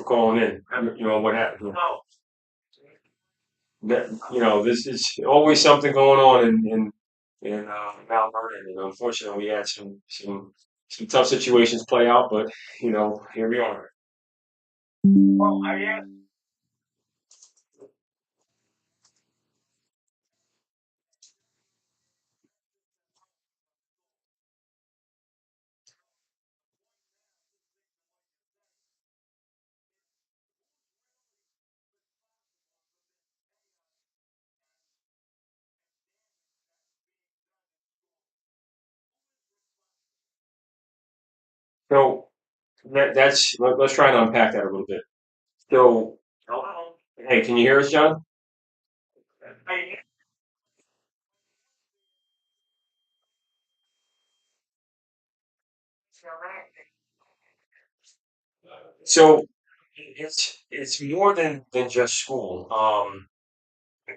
for calling in. What happened? This is always something going on in Mount Vernon. Unfortunately, we had some tough situations play out, but here we are. So let's try and unpack that a little bit. So, hey, can you hear us, John? So it's more than just school.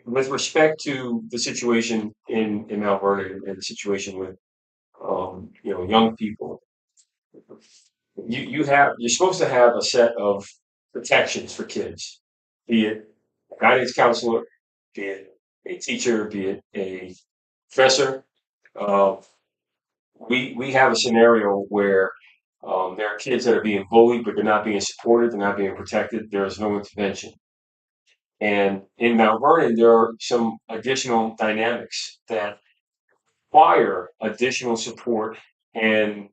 With respect to the situation in Mount Vernon and the situation with young people, you're supposed to have a set of protections for kids, be it a guidance counselor, be it a teacher, be it a professor. Uh, we have a scenario where there are kids that are being bullied, but they're not being supported, they're not being protected. There is no intervention. And in Mount Vernon, there are some additional dynamics that require additional support and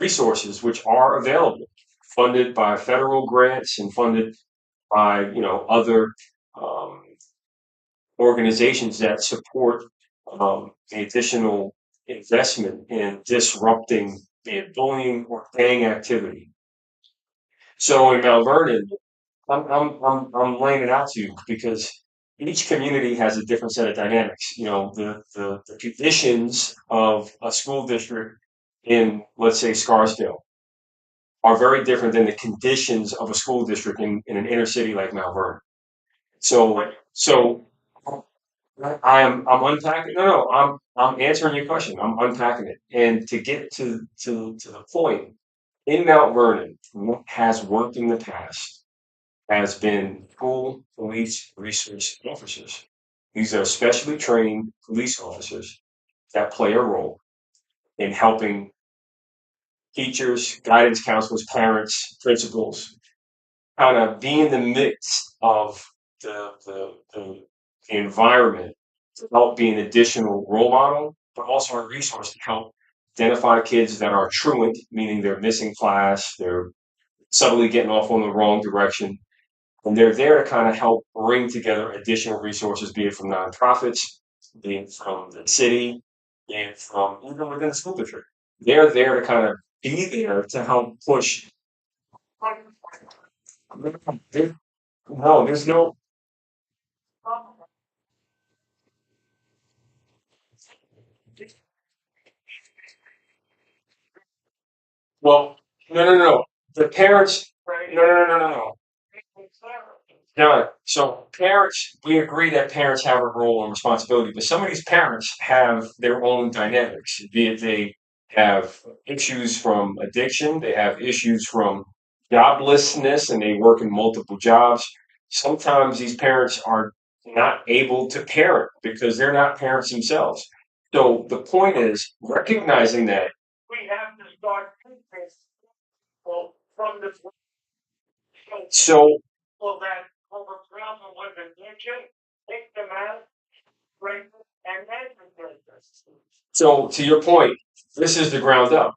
resources which are available, funded by federal grants and funded by other um, organizations that support the additional investment in disrupting the bullying or gang activity. So in Mount Vernon, I'm laying it out to you because each community has a different set of dynamics. The conditions of a school district in, let's say, Scarsdale are very different than the conditions of a school district in an inner city like Mount Vernon. So I'm unpacking. No, I'm answering your question. I'm unpacking it. And to get to the point, in Mount Vernon, what has worked in the past has been school police resource officers. These are specially trained police officers that play a role in helping teachers, guidance counselors, parents, principals, kind of be in the midst of the environment to help be an additional role model, but also a resource to help identify kids that are truant, meaning they're missing class, they're subtly getting off on the wrong direction, and they're there to kind of help bring together additional resources, be it from nonprofits, be it from the city, be it from even within the school district. They're there to kind of be there to help push. No, there's no. Well, no. The parents. No. John, so parents, we agree that parents have a role and responsibility, but some of these parents have their own dynamics, be it they have issues from addiction, they have issues from joblessness, and they work in multiple jobs. Sometimes these parents are not able to parent because they're not parents themselves. So the point is recognizing that we have to start from the so that overwhelm them with attention, take them out, break them, and educate them. So, to your point, this is the ground up.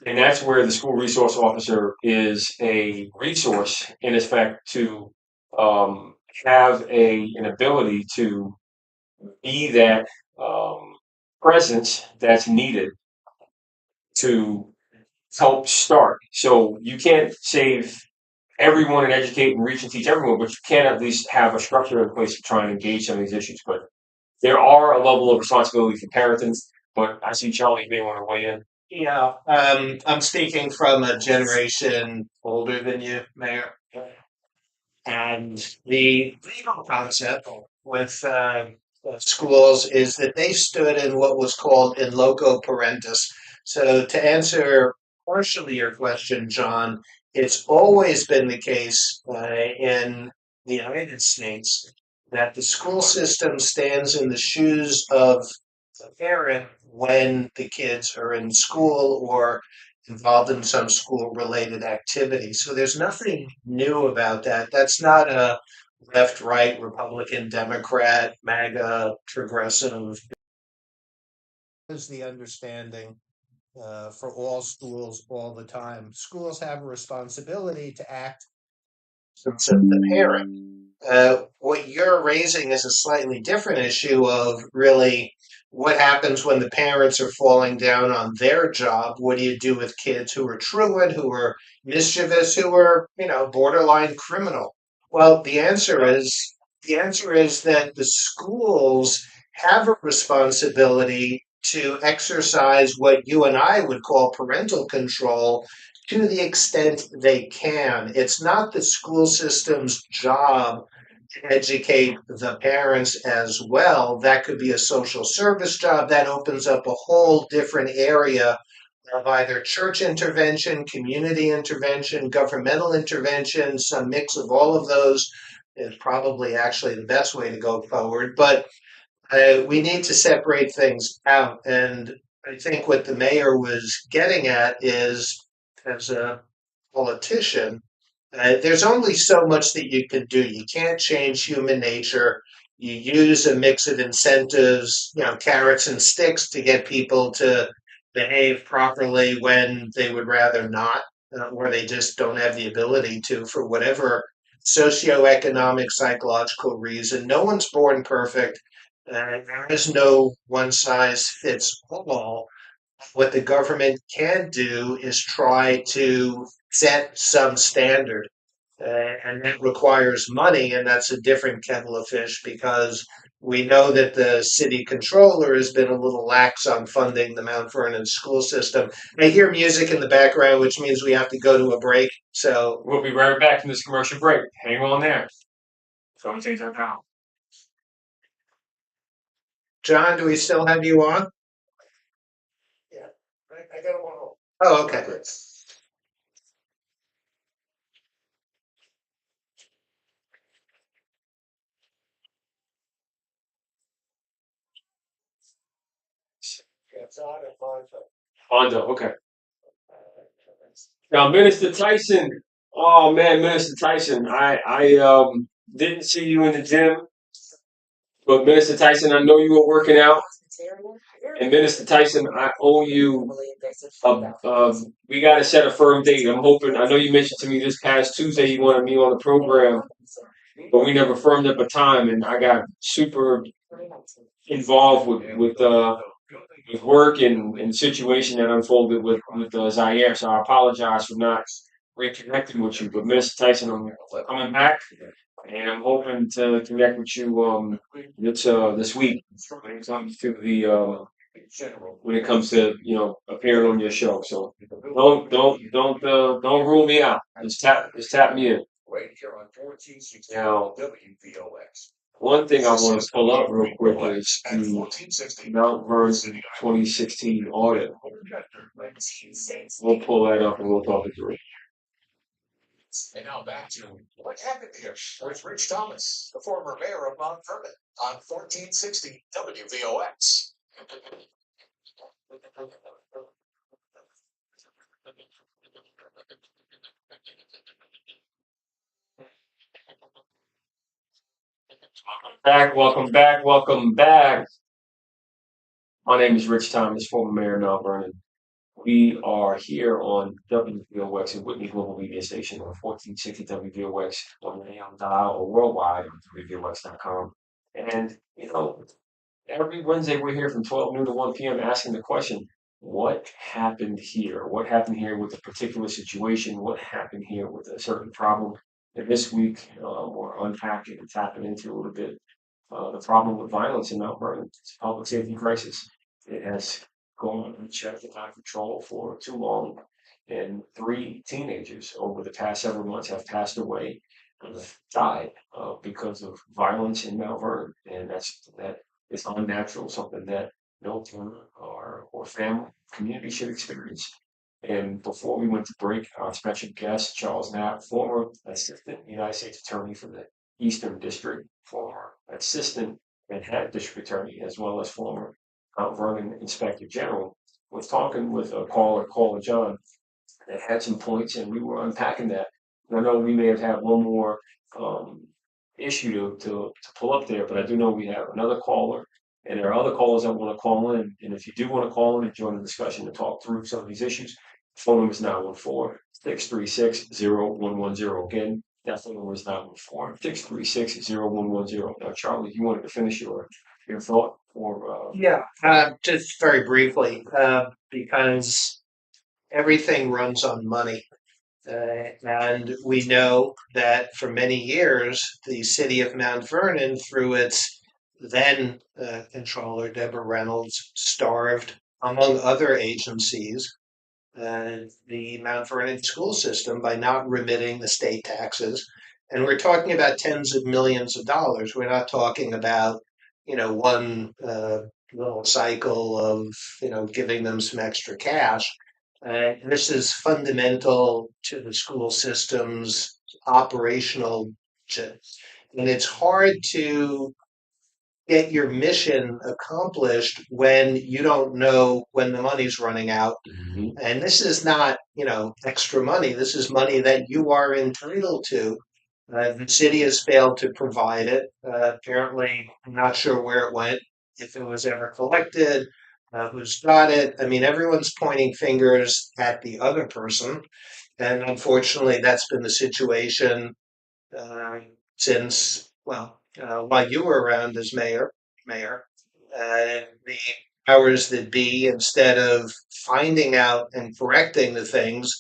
And that's where the school resource officer is a resource in effect to um, have an ability to be that um, presence that's needed to help start. So you can't save everyone and educate and reach and teach everyone, but you can at least have a structure in place to try and engage some of these issues. But there are a level of responsibility for parenting. But I see Charlie may want to weigh in. Yeah, I'm speaking from a generation older than you, Mayor. And the legal concept with schools is that they stood in what was called in loco parentis. So, to answer partially your question, John, it's always been the case in the United States that the school system stands in the shoes of the parent when the kids are in school or involved in some school related activity. So there's nothing new about that. That's not a left, right, Republican, Democrat, MAGA, progressive. Is the understanding for all schools all the time. Schools have a responsibility to act as the parent. What you're raising is a slightly different issue of really what happens when the parents are falling down on their job. What do you do with kids who are truant, who are mischievous, who are, borderline criminal? Well, the answer is that the schools have a responsibility to exercise what you and I would call parental control to the extent they can. It's not the school system's job to educate the parents as well. That could be a social service job. That opens up a whole different area of either church intervention, community intervention, governmental intervention. Some mix of all of those is probably actually the best way to go forward. But we need to separate things out. And I think what the mayor was getting at is, as a politician, there's only so much that you can do. You can't change human nature. You use a mix of incentives, carrots and sticks to get people to behave properly when they would rather not, or they just don't have the ability to for whatever socioeconomic, psychological reason. No one's born perfect. There is no one size fits all. What the government can do is try to set some standard. And that requires money, and that's a different kettle of fish because we know that the city controller has been a little lax on funding the Mount Vernon school system. I hear music in the background, which means we have to go to a break. So We'll be right back from this commercial break. Hang on there. So I'm taking that out. John, do we still have you on? Yeah, I got one. Oh, okay. Hondo, okay. Now, Minister Tyson. Oh man, Minister Tyson, I didn't see you in the gym, but Minister Tyson, I know you were working out. And Minister Tyson, I owe you. We got to set a firm date. I'm hoping. I know you mentioned to me this past Tuesday you wanted me on the program, but we never firmed up a time, and I got super involved with work and the situation that unfolded with Zyaire. So I apologize for not reconnecting with you. But Miss Tyson, I'm coming back, and I'm hoping to connect with you this week when it comes to the appearing on your show. So don't rule me out. Just tap me in. Now, one thing I want to pull up real quick is the Mount Vernon 2016 audit. We'll pull that up and we'll talk it through. And now back to what happened here with Rich Thomas, the former mayor of Mount Vernon, on 1460 WVOX. Welcome back, welcome back. My name is Rich Thomas, former mayor of Mount Vernon. We are here on WVOX and Whitney Global Media Station on 1460 WVOX on the AM dial or worldwide on WVOX.com. And, every Wednesday we're here from 12 noon to 1 p.m. asking the question, what happened here? What happened here with a particular situation? What happened here with a certain problem? And this week, we're unpacking and tapping into a little bit the problem with violence in Mount Vernon. It's a public safety crisis. It has gone unchecked and out of control for too long. And 3 teenagers over the past several months have passed away, died because of violence in Mount Vernon. And that is unnatural, something that no parent or family, community should experience. And before we went to break, our special guest, Charles Knapp, former Assistant United States Attorney for the Eastern District, former Assistant Manhattan District Attorney, as well as former Mount Vernon Inspector General, was talking with a caller John, that had some points, and we were unpacking that. And I know we may have had one more um, issue to pull up there, but I do know we have another caller, and there are other callers that want to call in. And if you do want to call in and join the discussion to talk through some of these issues, the phone number is 914-636-0110. Again, that phone number is 914-636-0110. Now, Charlie, you wanted to finish your thought for Yeah, just very briefly, because everything runs on money. And we know that for many years, the city of Mount Vernon, through its then controller, Deborah Reynolds, starved, among other agencies, the Mount Vernon school system by not remitting the state taxes. And we're talking about tens of millions of dollars. We're not talking about, one little cycle of, giving them some extra cash. This is fundamental to the school system's operational budget. And it's hard to get your mission accomplished when you don't know when the money's running out. And this is not, extra money. This is money that you are entitled to. The city has failed to provide it. Apparently, I'm not sure where it went, if it was ever collected, who's got it. I mean, everyone's pointing fingers at the other person. And unfortunately, that's been the situation uh, since, well, while you were around as mayor, the powers that be, instead of finding out and correcting the things,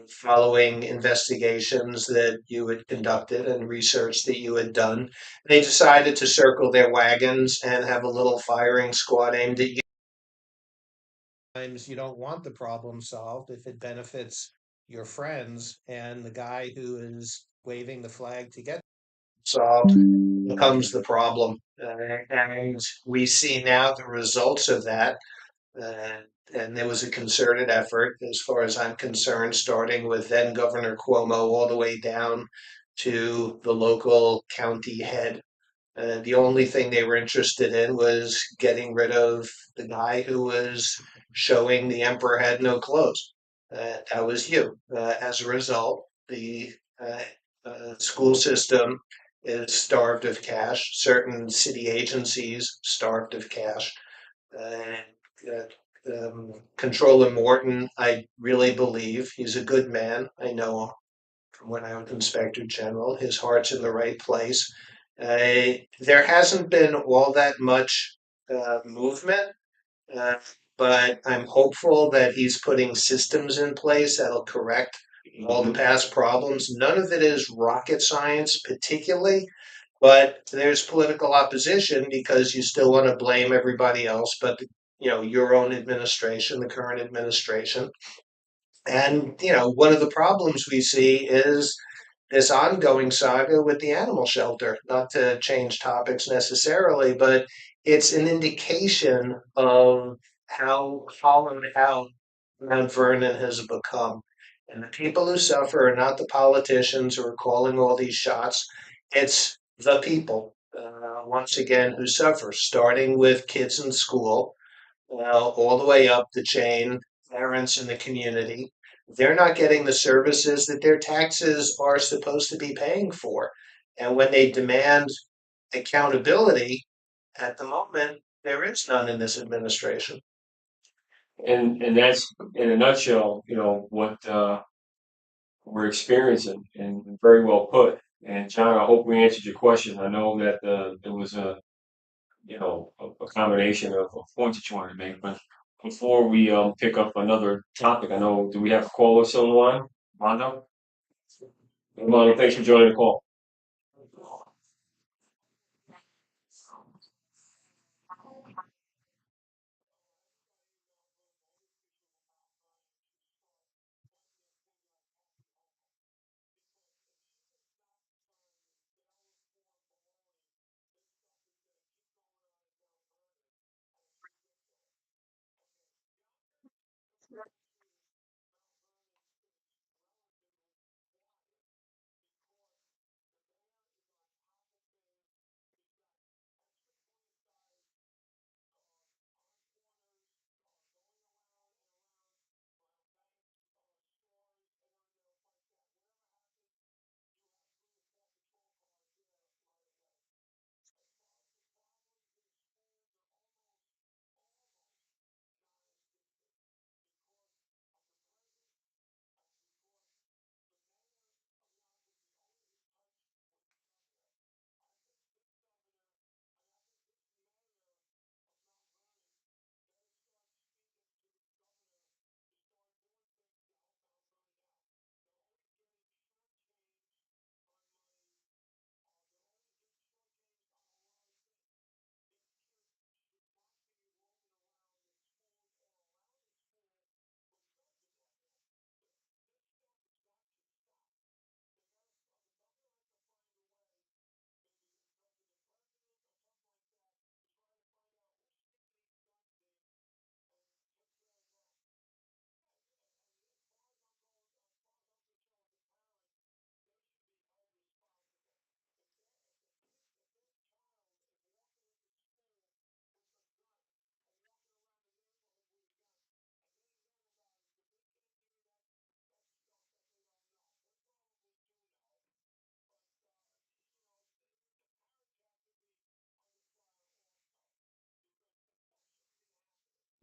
following investigations that you had conducted and research that you had done, they decided to circle their wagons and have a little firing squad aimed at you. Sometimes you don't want the problem solved if it benefits your friends, and the guy who is waving the flag to get solved becomes the problem. And we see now the results of that. Uh, and there was a concerted effort, as far as I'm concerned, starting with then Governor Cuomo all the way down to the local county head. The only thing they were interested in was getting rid of the guy who was showing the emperor had no clothes. That was you. As a result, the uh, school system is starved of cash. Certain city agencies starved of cash. Uh, Controller Morton, I really believe he's a good man. I know him from when I was Inspector General. His heart's in the right place. There hasn't been all that much movement, uh, but I'm hopeful that he's putting systems in place that'll correct all the past problems. None of it is rocket science, particularly, but there's political opposition because you still want to blame everybody else, but your own administration, the current administration. And one of the problems we see is this ongoing saga with the animal shelter. Not to change topics necessarily, but it's an indication of how hollowed out Mount Vernon has become. And the people who suffer are not the politicians who are calling all these shots. It's the people, once again, who suffer, starting with kids in school, all the way up the chain, parents in the community. They're not getting the services that their taxes are supposed to be paying for. And when they demand accountability, at the moment, there is none in this administration. and that's in a nutshell, what we're experiencing, and very well put. And John, I hope we answered your question. I know that there was a combination of points that you wanted to make, but before we pick up another topic, I know, do we have a caller still on the line? Mondo? Mondo, thanks for joining the call.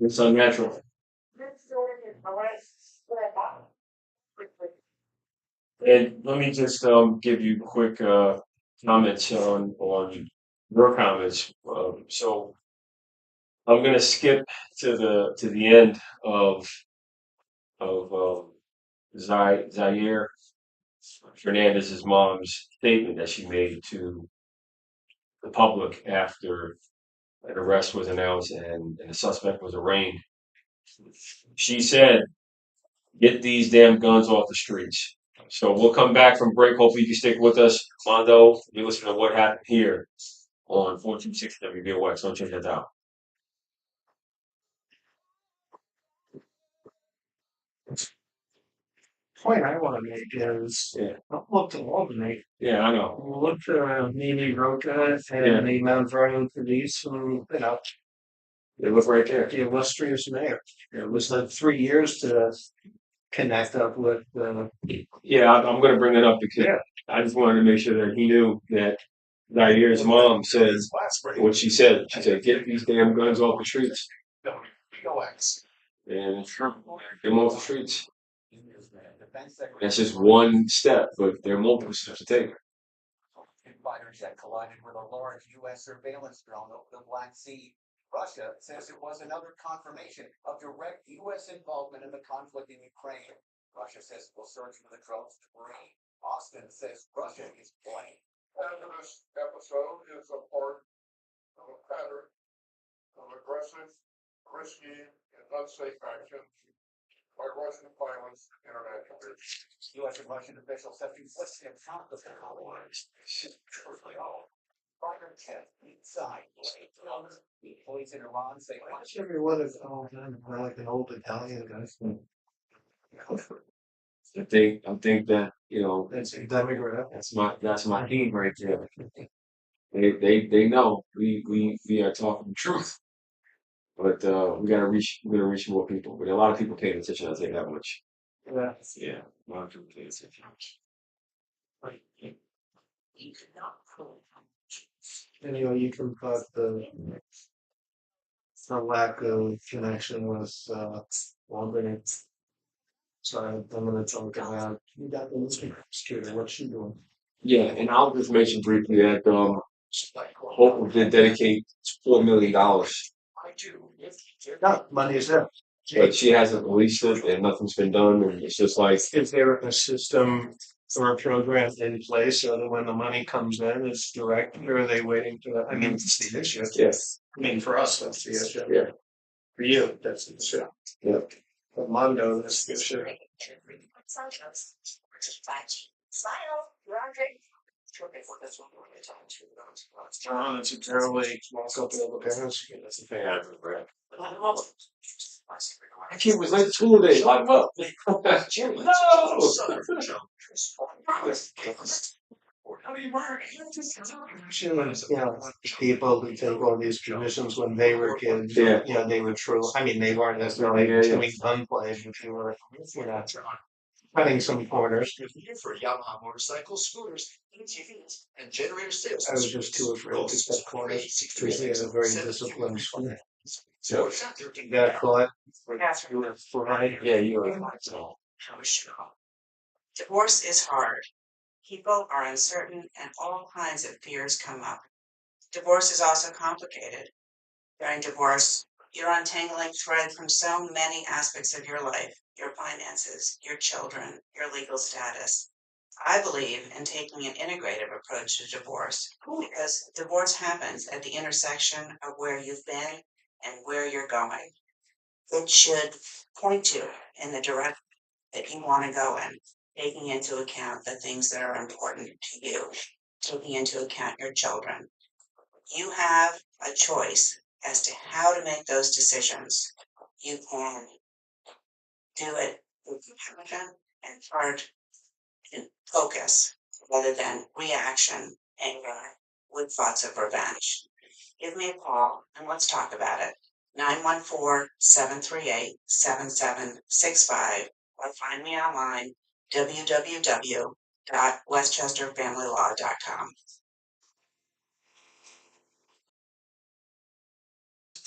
It's unnatural. And let me just give you quick comments on your comments. So I'm gonna skip to the end of Zaire Fernandez's mom's statement that she made to the public after an arrest was announced and the suspect was arraigned. She said, "Get these damn guns off the streets." So we'll come back from break. Hopefully you can stick with us. Mondo, you listen to what happened here on 1460 WBOX. Don't change that out. Point I want to make is Yeah. don't look to Albany. Yeah, I know. Look to Mimi Roca Yeah. and the Mount Vernon police, who They look right there. the illustrious mayor. It was like 3 years to connect up with. Yeah, I'm going to bring that up because Yeah. I just wanted to make sure that he knew that Zaire's mom said what she said. She said, "Get these damn guns off the streets." WBOX. And it's true. Get them off the streets. That's just one step, but there are multiple steps to take. Fighter jet collided with a large U.S. surveillance drone over the Black Sea. Russia says it was another confirmation of direct U.S. involvement in the conflict in Ukraine. Russia says it will search for the drone's debris. Austin says Russia is blamed. This episode is a part of a pattern of aggressive, risky, and unsafe actions by Russian pilots internationally. U.S. and Russian officials have conflicting accounts of the colonies. Fighter jet inside. Police in Iran say Watch everyone is like an old Italian guy. I think that That's a demographic. that's my team right there. They know we are talking the truth, but we're gonna reach more people. But a lot of people paying attention. I think that much. Yeah. Yeah, a lot of people paying attention. Anyway, you can put the lack of connection with Albany. So I'm gonna talk about you got the listening scooter. What's she doing? Yeah, and I'll just mention briefly that Hope did dedicate $4 million, No, money is there. but she hasn't released it, and nothing's been done, and it's just like Is there a system or a program in place so that when the money comes in, it's direct, or are they waiting for that? I mean, it's the issue. yes, I mean, for us, that's the issue. yeah, For you, that's the issue. yeah. For Mondo, that's the issue. It's a terribly small couple of parents. That's the thing I regret. My kid was late to school today. Lock him up. No. Sure, people who take all these positions when they were kids, Yeah. they were true. I mean, they weren't necessarily Yeah. doing gunplay, but they were, cutting some corners. For Yamaha motorcycles, scooters, ATVs, and generator sales. I was just too afraid to cut corners because he had a very disciplined son. So, You got caught. You were fried. yeah, you are. Divorce is hard. People are uncertain and all kinds of fears come up. Divorce is also complicated. During divorce, you're untangling thread from so many aspects of your life, your finances, your children, your legal status. I believe in taking an integrative approach to divorce because divorce happens at the intersection of where you've been and where you're going. It should point you in the direction that you want to go in, taking into account the things that are important to you, taking into account your children. You have a choice as to how to make those decisions. You can do it with compassion and heart and focus rather than reaction, anger, with thoughts of revenge. Give me a call and let's talk about it. 914-738-7765 or find me online www.westchesterfamilylaw.com.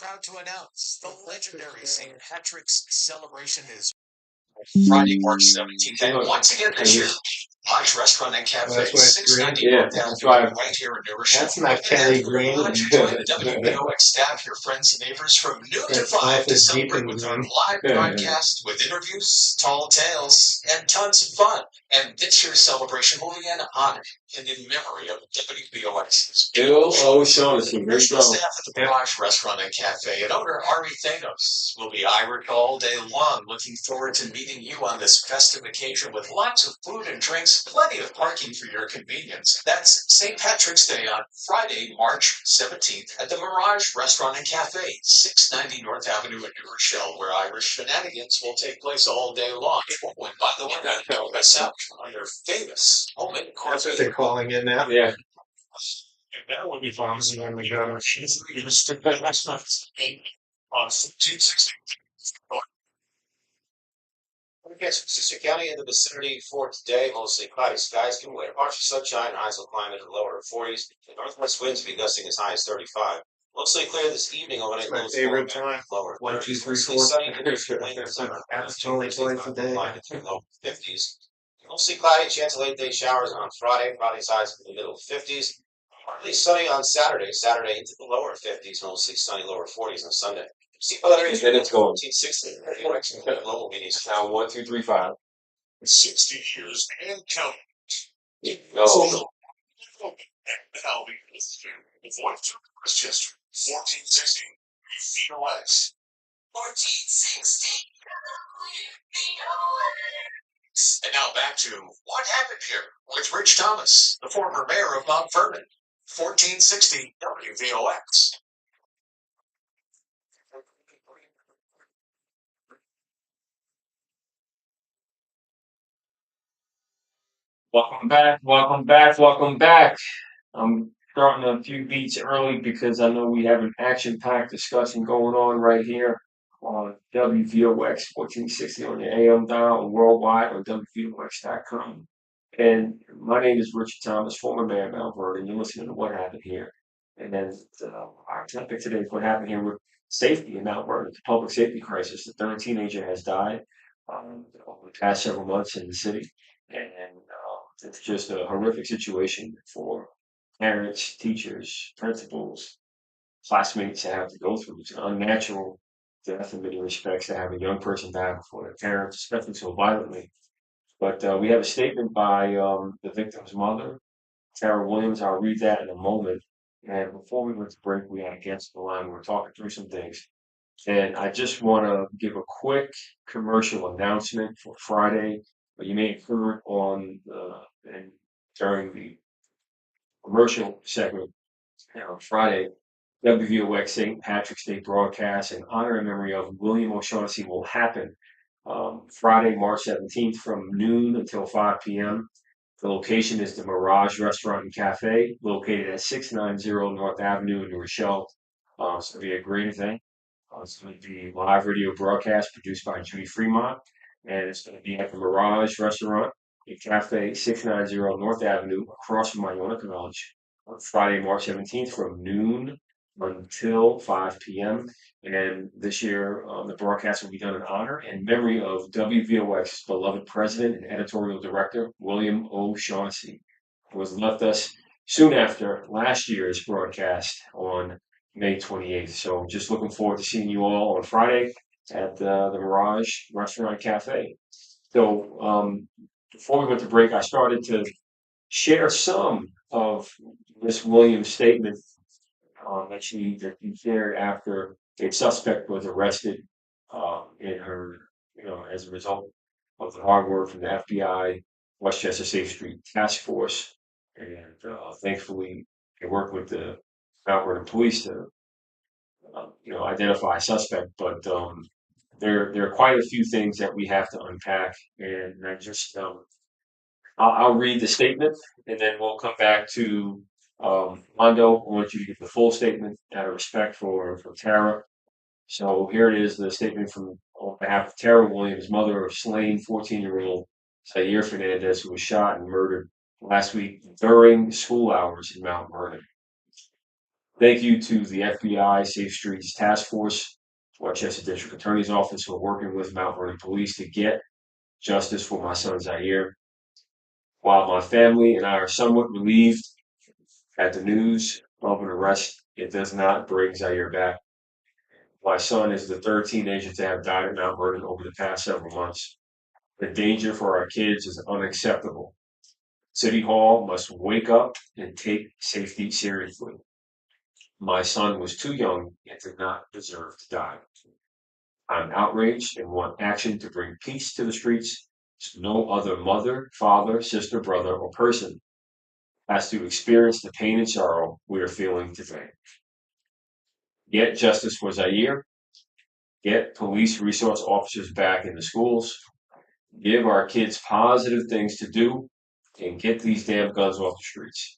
proud to announce the legendary St. Patrick's celebration is Friday, March 17th. And once again this year, Lodge Restaurant and Cafe, That's why it's green. 690 Yeah, North that's Avenue, why. right here in New Rochelle. That's not And Kelly after Green. lunch, join the WBOX staff, your friends and neighbors from noon to That's 5 to awful celebrate deep with in our green. live broadcast with interviews, tall tales, and tons of fun. And this year's celebration will be an honor and in memory of WBOX's Bill O'Shaughnessy. There you original go. staff at the Mirage Restaurant and Cafe and owner Ari Thanos will be Irish all day long. Looking forward to meeting you on this festive occasion with lots of food and drinks, plenty of parking for your convenience. That's St. Patrick's Day on Friday, March 17th at the Mirage Restaurant and Cafe, 690 North Avenue in New Rochelle, where Irish shenanigans will take place all day long. And by the way, don't miss out on their famous homemade That's what coffee. they're calling in now. Yeah. That would be fun. On the gun. She's stick that restaurants. Awesome. 260. Forecast for Sister County in the vicinity for today, mostly cloudy skies can wait. Partial sunshine, highs will climb into the lower 40s. The northwest winds will be gusting as high as 35. Mostly clear this evening overnight. That's my lows favorite fall back time. lower 1, 2, 30s. 3, Mostly 4. sunny to late summer. That's only twice a day. Low 50s. Mostly cloudy, chance of late day showers on Friday. Friday highs in the middle 50s. Partly sunny on Saturday. Saturday into the lower 50s. Mostly sunny lower 40s on Sunday. See weather And then it's going. 1460. Global meetings. Now 1, 2, 3, 5. 60 years and counting. Oh. Now the voice of Chester, 1460. VOX. 1460. And now back to What Happened Here with Rich Thomas, the former mayor of Mount Vernon. 1460 WVOX. Welcome back. Welcome back. Welcome back. I'm starting a few beats early because I know we have an action-packed discussion going on right here on WVOX 1460 on your AM dial and worldwide on WVOX.com. And my name is Richard Thomas, former mayor of Mount Vernon. You're listening to What Happened Here. And then our topic today is what happened here with safety in Mount Vernon, the public safety crisis. The third teenager has died over the past several months in the city. And it's just a horrific situation for parents, teachers, principals, classmates to have to go through. It's an unnatural death in many respects to have a young person die before their parents, especially so violently. But we have a statement by the victim's mother, Tara Williams. I'll read that in a moment. And before we went to break, we had a guest on the line. We were talking through some things. And I just want to give a quick commercial announcement for Friday. You may have heard on and during the commercial segment on Friday, WVOX St. Patrick's Day broadcast in honor and memory of William O'Shaughnessy will happen Friday, March 17th from noon until 5 p.m. The location is the Mirage Restaurant and Cafe, located at 690 North Avenue in New Rochelle. It's going to be a great event. It's going to be live radio broadcast produced by Judy Fremont, and it's going to be at the Mirage Restaurant and Cafe, 690 North Avenue, across from Iona College, on Friday, March 17th, from noon until 5 p.m. And this year, the broadcast will be done in honor and memory of WVOX's beloved president and editorial director, William O'Shaughnessy, who has left us soon after last year's broadcast on May 28th. So just looking forward to seeing you all on Friday at the Mirage Restaurant Cafe. So before we went to break, I started to share some of Miss Williams' statement that she shared after a suspect was arrested in her, as a result of the hard work from the FBI Westchester Safe Street Task Force, and thankfully they worked with the Mount Vernon Police to identify a suspect. But there are quite a few things that we have to unpack, and I just I'll read the statement, and then we'll come back to Mondo. I want you to get the full statement out of respect for Tara. So here it is, the statement from on behalf of Tara Williams, mother of slain 14-year-old Zyaire Fernandez, who was shot and murdered last week during school hours in Mount Vernon. Thank you to the FBI Safe Streets Task Force, Westchester District Attorney's Office for working with Mount Vernon Police to get justice for my son Zyaire. While my family and I are somewhat relieved at the news of an arrest, it does not bring Zyaire back. My son is the third teenager to have died at Mount Vernon over the past several months. The danger for our kids is unacceptable. City Hall must wake up and take safety seriously. My son was too young and did not deserve to die. I'm outraged and want action to bring peace to the streets so no other mother, father, sister, brother, or person has to experience the pain and sorrow we are feeling today. Get justice for Zyaire. Get police resource officers back in the schools. Give our kids positive things to do and get these damn guns off the streets.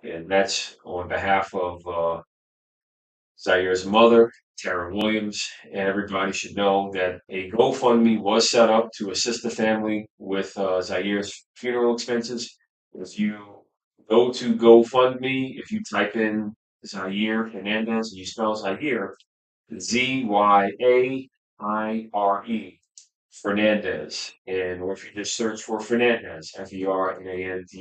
And that's on behalf of Zaire's mother, Tara Williams, and everybody should know that a GoFundMe was set up to assist the family with Zaire's funeral expenses. If you go to GoFundMe, if you type in Zyaire Fernandez and you spell Zyaire, Zyaire, Fernandez, and or if you just search for Fernandez, Fernandez,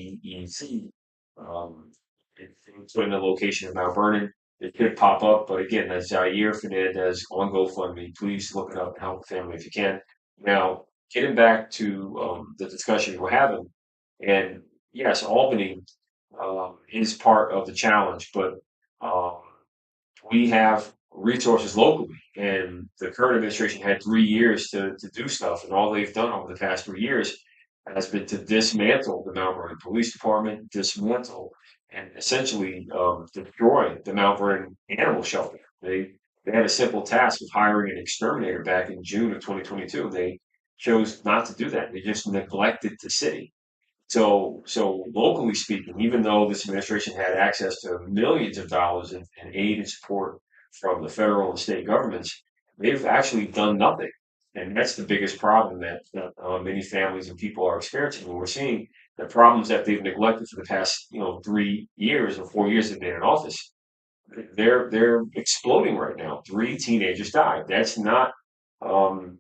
and put in the location of Mount Vernon, it could pop up. But again, that's Zyaire Fernandez on GoFundMe. Please look it up and help the family if you can. Now, getting back to the discussion we're having, and yes, Albany is part of the challenge, but um, we have resources locally, and the current administration had 3 years to do stuff, and all they've done over the past 3 years has been to dismantle the Mount Vernon Police Department, dismantle and essentially destroy the Mount Vernon Animal Shelter. They had a simple task of hiring an exterminator back in June of 2022. They chose not to do that. They just neglected the city. So locally speaking, even though this administration had access to millions of dollars in aid and support from the federal and state governments, they've actually done nothing. And that's the biggest problem that many families and people are experiencing. When we're seeing the problems that they've neglected for the past, 3 years or 4 years they've been in office, they're exploding right now. Three teenagers died. That's not um,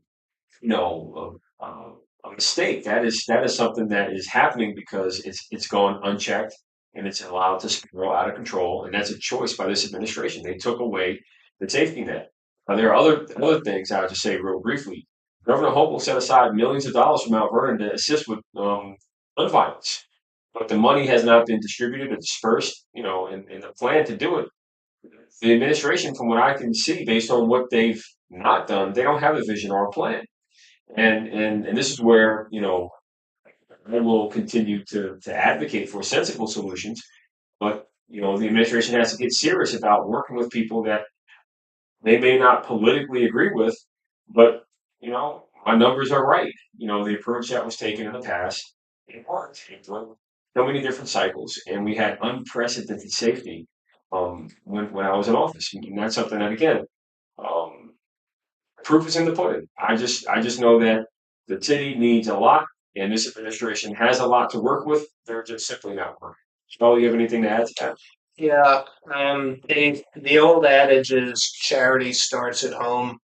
a mistake. That is something that is happening because it's gone unchecked and it's allowed to spiral out of control. And that's a choice by this administration. They took away the safety net. There are other things I would just say real briefly. Governor Hochul set aside millions of dollars from Mount Vernon to assist with gun violence, but the money has not been distributed or dispersed. And the plan to do it, the administration, from what I can see, based on what they've not done, they don't have a vision or a plan. And this is where I will continue to advocate for sensible solutions. But the administration has to get serious about working with people that they may not politically agree with, but my numbers are right. The approach that was taken in the past, it worked. It went so many different cycles, and we had unprecedented safety when I was in office. And that's something that again. Um, Proof is in the pudding. I just know that the city needs a lot, and this administration has a lot to work with. They're just simply not working. Charlie, you have anything to add to that? Yeah, the old adage is charity starts at home.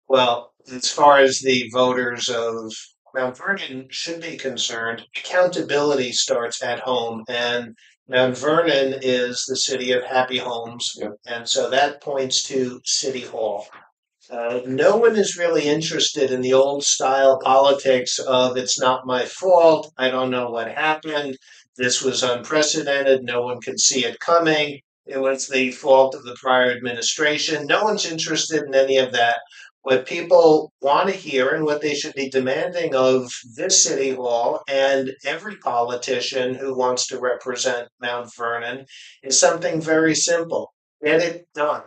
Well, as far as the voters of Mount Vernon should be concerned, accountability starts at home, and Mount Vernon is the city of happy homes, Yep. and so that points to City Hall. No one is really interested in the old style politics of it's not my fault, I don't know what happened, this was unprecedented, no one could see it coming, it was the fault of the prior administration. No one's interested in any of that. What people want to hear and what they should be demanding of this city hall and every politician who wants to represent Mount Vernon is something very simple. Get it done.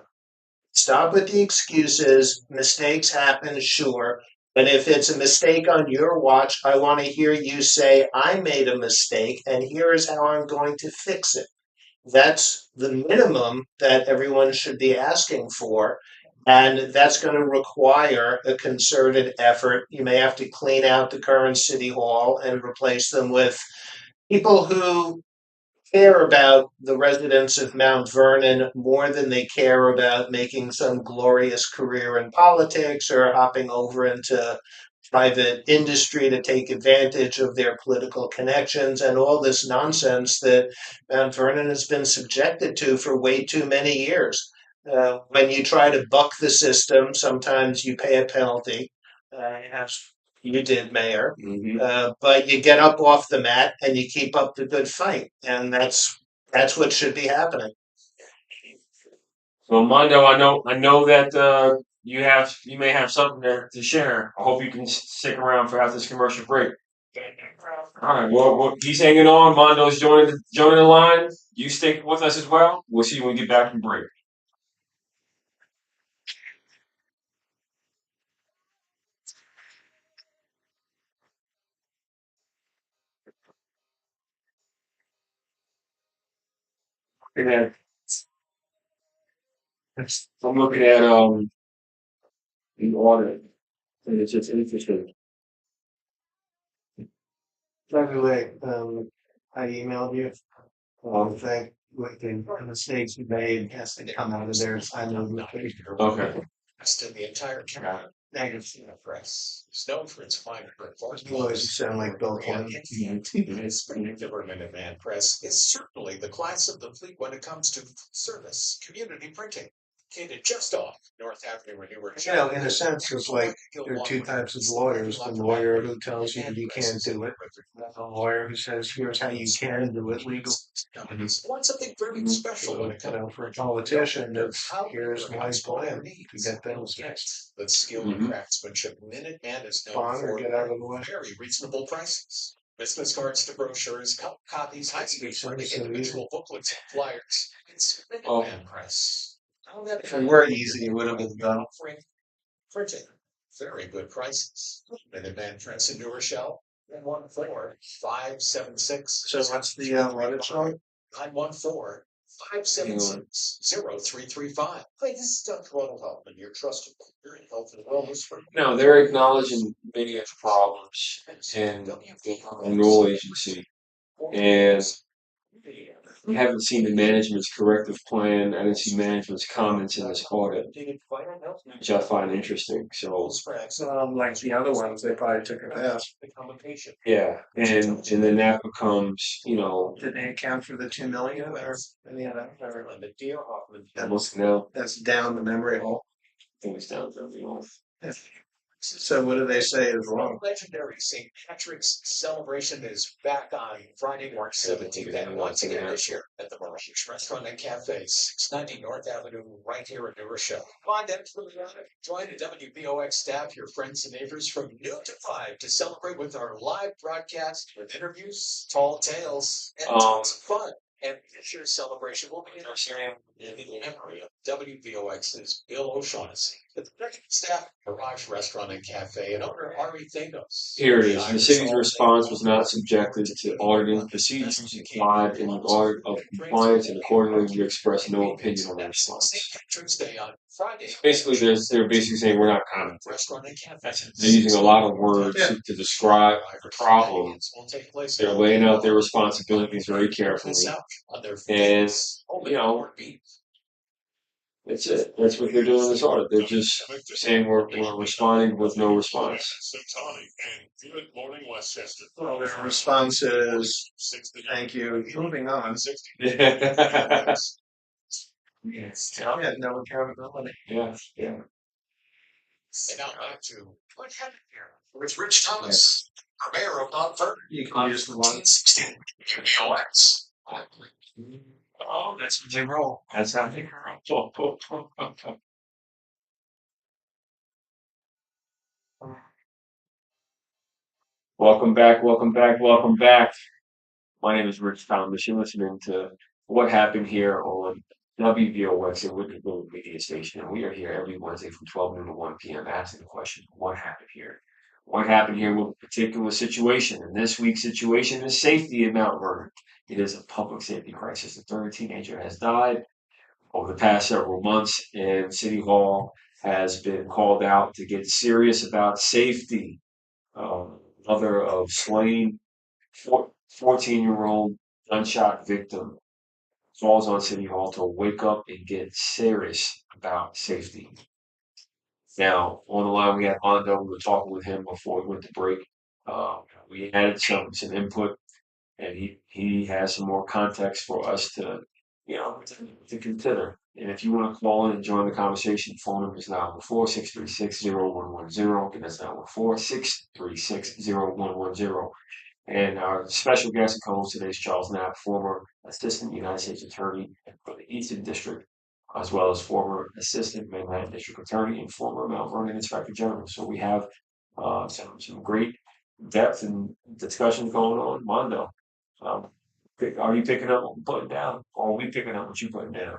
Stop with the excuses. Mistakes happen, sure. But if it's a mistake on your watch, I want to hear you say, I made a mistake, and here is how I'm going to fix it. That's the minimum that everyone should be asking for. And that's going to require a concerted effort. You may have to clean out the current city hall and replace them with people who care about the residents of Mount Vernon more than they care about making some glorious career in politics or hopping over into private industry to take advantage of their political connections and all this nonsense that Mount Vernon has been subjected to for way too many years. When you try to buck the system, sometimes you pay a penalty, as you did, Mayor. But you get up off the mat and you keep up the good fight, and that's what should be happening. So Mondo, I know that you may have something to share. I hope you can stick around for after this commercial break. All right. Well, he's hanging on. Mondo's joining the line. You stick with us as well. We'll see you when we get back from break. Yeah. I'm looking at the audit, and it's just interesting. By the way, I emailed you. Thank with the mistakes you made has to come out of there. I know. Okay. To the entire Got it. Negative. press is known for its fine print. Boys, you sound like Bill Clinton. This particular Minuteman press is certainly the class of the fleet when it comes to service community printing. Located just off North Avenue in Newark. You know, in a sense, it's like there are two types of lawyers. The lawyer who tells you you can't do it, and the lawyer who says, here's how you can do it legally. Companies want something very special when it You comes know, for a politician, it's here's my plan to get things fixed. but skill and craftsmanship. Minuteman is known Bond or for get out of the way. very reasonable prices. Business cards to brochures, copies, high-speed printing, individual booklets, and flyers. It's Minuteman Press. If it were easy, it would have been done. Offering printing, very good prices. Minuteman Press in New Rochelle, 114-576. So what's the audit chart? 914-576-0335. Hey, this is Dr. Ronald Hoffman, your trusted career in health and wellness for No, they're acknowledging many of the problems in the renewal agency, and I haven't seen the management's corrective plan. I didn't see management's comments in this audit, which I find interesting. So Like the other ones, they probably took a pass. yeah, and then that becomes, Did they account for the 2 million or any of that? Or almost now. that's down the memory hole. Things down to the north. So what do they say is wrong? Legendary St. Patrick's celebration is back on Friday, March 17th, and once again this year at the Mirage Restaurant and Cafe, 690 North Avenue, right here in New Rochelle. Come on down to the honor. Join the WVOX staff, your friends and neighbors from noon to 5 to celebrate with our live broadcast with interviews, tall tales, and tons of fun. And this year's celebration will be in memory of WVOX's Bill O'Shaughnessy, the executive staff, Garage Restaurant and Cafe, and owner Ari Thagos. Here it is. The city's response was not subjected to auditing procedures applied in regard of compliance, and accordingly, we express no opinion on the response. St. Patrick's Day on Friday. Basically, they're basically saying we're not commenting. Restaurant and Cafe. They're using a lot of words to describe the problem. They're laying out their responsibilities very carefully, and that's it. That's what they're doing in this audit. They're just saying we're responding with no response. Good morning, Westchester. Well, their response is, thank you. Moving on. Yeah, no accountability. Yeah. And now back to what happened here with Rich Thomas, mayor of Mount Vernon. You can use the one. 16 WVOX. Oh, that's what they roll. That's how they roll. Welcome back, welcome back, welcome back. My name is Rich Thomas. You're listening to What Happened Here on WVOX, a Whitneyville media station. And we are here every Wednesday from 12 noon to 1 p.m. asking the question, what happened here? What happened here with a particular situation? And this week's situation is safety at Mount Vernon. It is a public safety crisis. A third teenager has died over the past several months, and City Hall has been called out to get serious about safety. Mother of slain 14-year-old gunshot victim falls on City Hall to wake up and get serious about safety. Now, on the line, we had Mondo. We were talking with him before we went to break. We added some input, and he has some more context for us to, to consider. And if you want to call in and join the conversation, phone number is 914-636-0110. Again, that's 914-636-0110. And our special guest co-host today is Charles Knapp, former Assistant United States Attorney for the Eastern District, as well as former Assistant Manhattan District Attorney and former Mount Vernon Inspector General. So we have some great depth and discussion going on. Mondo, um, are you picking up what I'm putting down, or are we picking up what you putting down?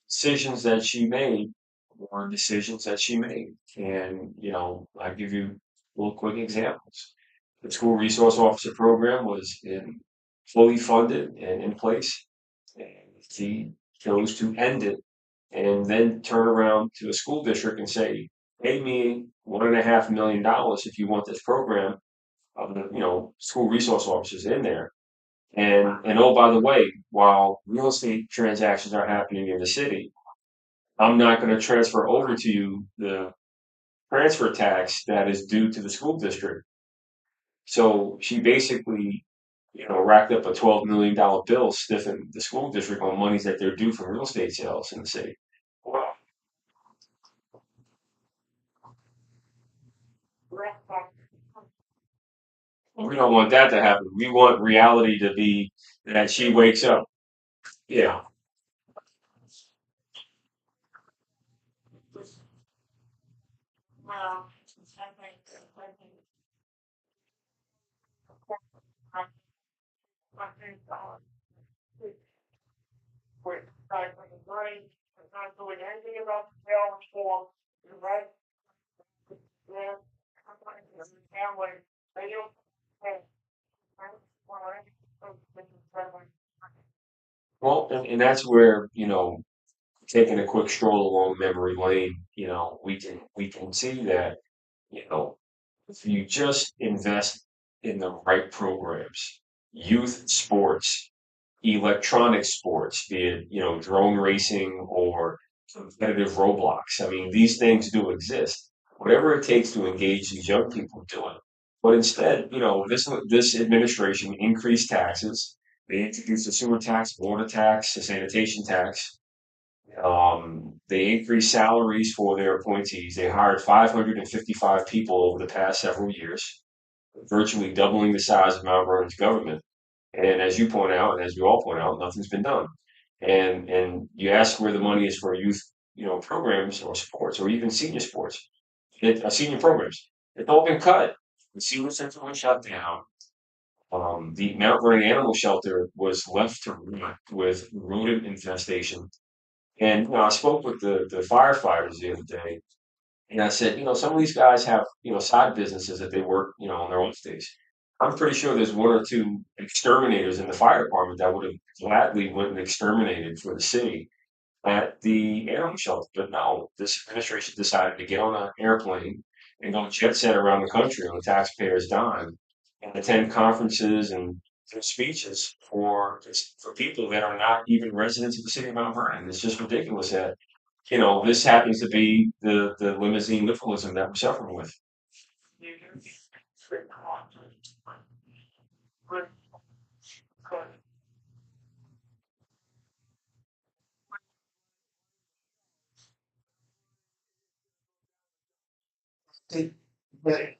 Decisions that she made were decisions that she made. And, I give you little quick examples. The school resource officer program was fully funded and in place. And she chose to end it and then turn around to a school district and say, pay me $1.5 million if you want this program of the, school resource officers in there. And oh, by the way, while real estate transactions are happening in the city, I'm not going to transfer over to you the transfer tax that is due to the school district. So she basically, racked up a $12 million bill stiffing the school district on monies that they're due from real estate sales in the city. Well, we don't want that to happen. We want reality to be that she wakes up. Yeah. Well, and that's where, taking a quick stroll along memory lane, we can see that, you know, if you just invest in the right programs, youth sports, electronic sports, be it, drone racing or competitive Roblox. I mean, these things do exist. Whatever it takes to engage these young people, do it. But instead, this administration increased taxes. They introduced a sewer tax, water tax, a sanitation tax. They increased salaries for their appointees. They hired 555 people over the past several years, virtually doubling the size of Mount Vernon's government. And as you point out, and as we all point out, nothing's been done. And you ask where the money is for youth, programs or sports or even senior sports, senior programs. It's all been cut. The senior center was shut down. The Mount Vernon Animal Shelter was left to rot with rodent infestation. And I spoke with the firefighters the other day, and I said, some of these guys have, side businesses that they work, on their off days. I'm pretty sure there's one or two exterminators in the fire department that would have gladly went and exterminated for the city at the animal shelter. But no, this administration decided to get on an airplane and go jet set around the country on the taxpayers' dime and attend conferences and give speeches for people that are not even residents of the city of Mount Vernon. It's just ridiculous that this happens to be the limousine liberalism that we're suffering with. Did- but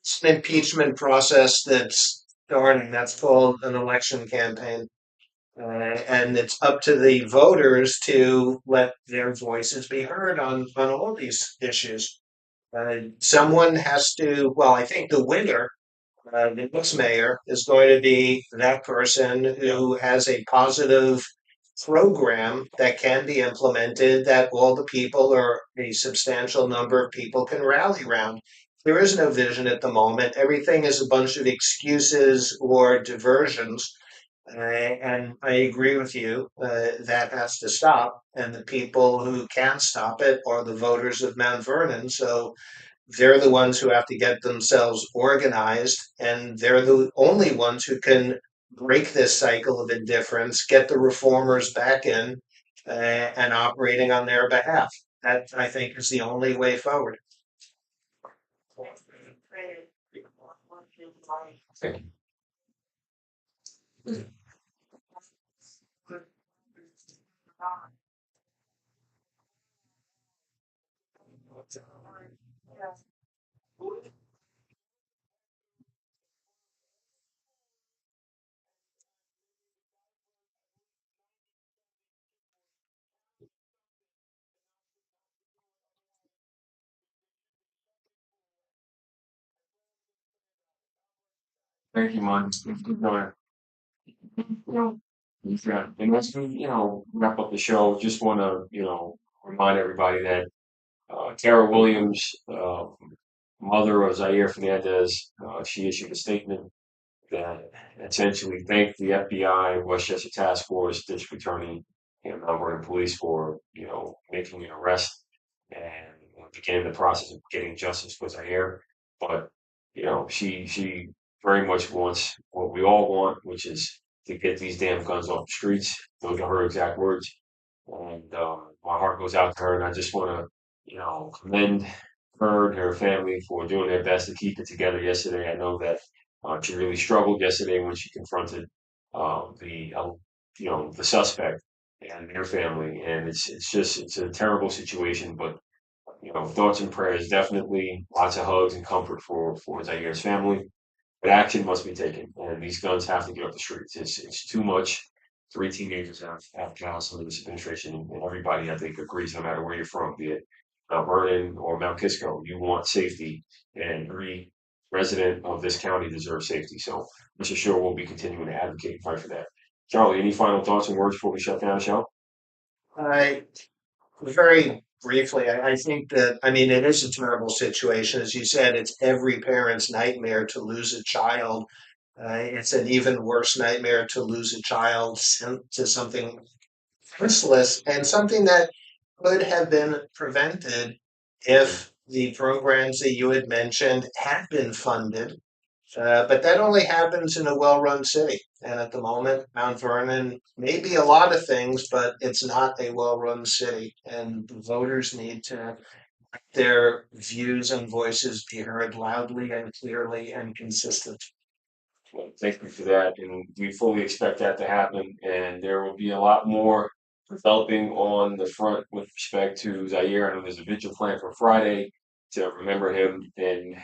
it's an impeachment process that's starting. That's called an election campaign. And it's up to the voters to let their voices be heard on all these issues. Someone has to, well, I think the winner, the next mayor, is going to be that person who has a positive program that can be implemented that all the people or a substantial number of people can rally around. There is no vision at the moment. Everything is a bunch of excuses or diversions. And I agree with you, that has to stop. And the people who can stop it are the voters of Mount Vernon. So they're the ones who have to get themselves organized, and they're the only ones who can break this cycle of indifference, get the reformers back in, and operating on their behalf. That, I think, is the only way forward. Thank you, Mon. Yeah, and as we, wrap up the show, just want to, remind everybody that Tara Williams, mother of Zyaire Fernandez, she issued a statement that essentially thanked the FBI, Westchester Task Force, District Attorney, and Mount Vernon Police for, making an arrest and beginning the process of getting justice for Zyaire. But, she very much wants what we all want, which is to get these damn guns off the streets. Those are her exact words. And my heart goes out to her, and I just want to, commend her and her family for doing their best to keep it together yesterday. I know that she really struggled yesterday when she confronted the suspect and their family, and it's a terrible situation. But thoughts and prayers, definitely lots of hugs and comfort for Zaire's family. But action must be taken, and these guns have to get off the streets. It's too much. Three teenagers have passed under this administration, and everybody I think agrees, no matter where you're from, be it Mount Vernon or Mount Kisco, you want safety, and every resident of this county deserves safety. So, Mr. Sure will be continuing to advocate and fight for that. Charlie, any final thoughts and words before we shut down the show? I Very briefly, I think that, I mean, it is a terrible situation. As you said, it's every parent's nightmare to lose a child. It's an even worse nightmare to lose a child sent to something useless and something that could have been prevented if the programs that you had mentioned have been funded, but that only happens in a well-run city. And at the moment, Mount Vernon may be a lot of things, but it's not a well-run city. And voters need to their views and voices be heard loudly and clearly and consistently. Well, thank you for that, and we fully expect that to happen. And there will be a lot more developing on the front with respect to Zaire. I know there's a vigil plan for Friday to remember him and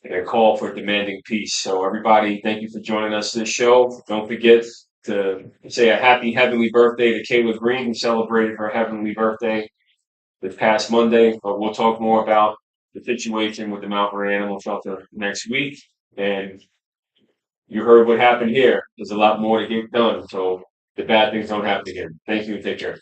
a call for demanding peace. So everybody, thank you for joining us this show. Don't forget to say a happy heavenly birthday to Kayla Green, who celebrated her heavenly birthday this past Monday. But we'll talk more about the situation with the Mount Vernon Animal Shelter next week. And you heard what happened here. There's a lot more to get done, so the bad things don't happen again. Thank you and take care.